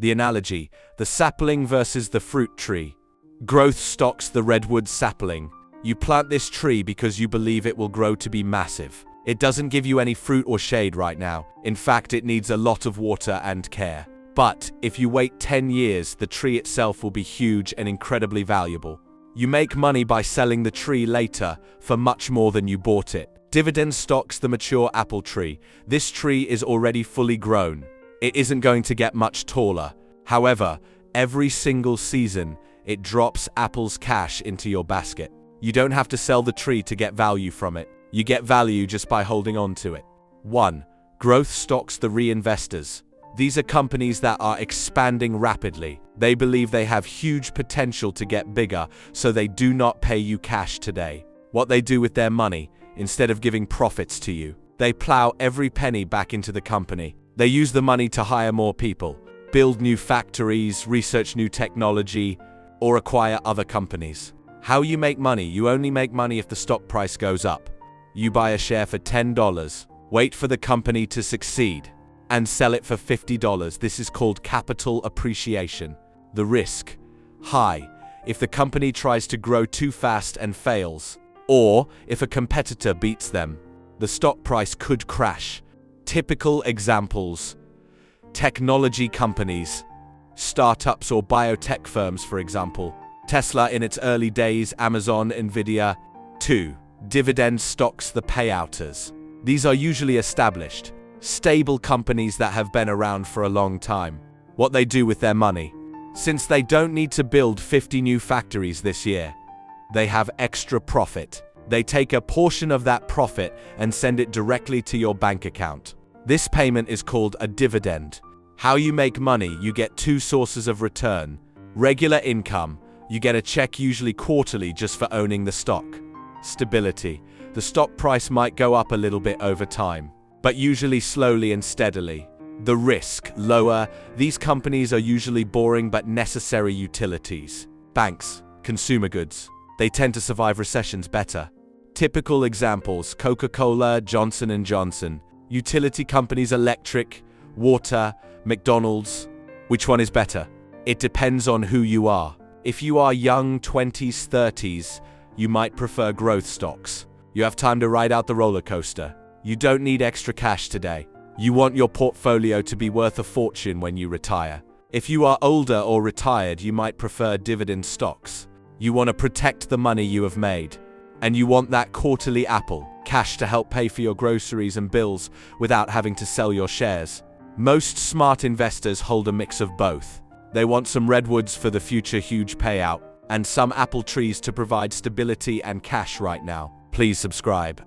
The analogy: the sapling versus the fruit tree. Growth stocks the redwood sapling. You plant this tree because you believe it will grow to be massive. It doesn't give you any fruit or shade right now. In fact, it needs a lot of water and care. But if you wait 10 years, the tree itself will be huge and incredibly valuable. You make money by selling the tree later for much more than you bought it. Dividend stocks the mature apple tree. This tree is already fully grown. It isn't going to get much taller. However, every single season, it drops apples cash into your basket. You don't have to sell the tree to get value from it. You get value just by holding on to it. 1. Growth stocks the reinvestors. These are companies that are expanding rapidly. They believe they have huge potential to get bigger, so they do not pay you cash today. What they do with their money, instead of giving profits to you, they plow every penny back into the company. They use the money to hire more people, build new factories, research new technology, or acquire other companies. How you make money? You only make money if the stock price goes up. You buy a share for $10, wait for the company to succeed, and sell it for $50. This is called capital appreciation. The risk: high if the company tries to grow too fast and fails, or if a competitor beats them. The stock price could crash. Typical examples: technology companies, startups or biotech firms, for example. Tesla in its early days, Amazon, Nvidia. 2. Dividend stocks the payouters. These are usually established, stable companies that have been around for a long time. What they do with their money: since they don't need to build 50 new factories this year, they have extra profit. They take a portion of that profit and send it directly to your bank account. This payment is called a dividend. How you make money: you get two sources of return. Regular income: you get a check usually quarterly just for owning the stock. Stability: the stock price might go up a little bit over time, but usually slowly and steadily. The risk: lower. These companies are usually boring but necessary utilities. Banks, consumer goods. They tend to survive recessions better. Typical examples: Coca-Cola, Johnson & Johnson. Utility companies: electric, water, McDonald's. Which one is better? It depends on who you are. If you are young, 20s, 30s, you might prefer growth stocks. You have time to ride out the roller coaster. You don't need extra cash today. You want your portfolio to be worth a fortune when you retire. If you are older or retired, you might prefer dividend stocks. You want to protect the money you have made. And you want that quarterly apple cash to help pay for your groceries and bills without having to sell your shares. Most smart investors hold a mix of both. They want some redwoods for the future huge payout, and some apple trees to provide stability and cash right now. Please subscribe.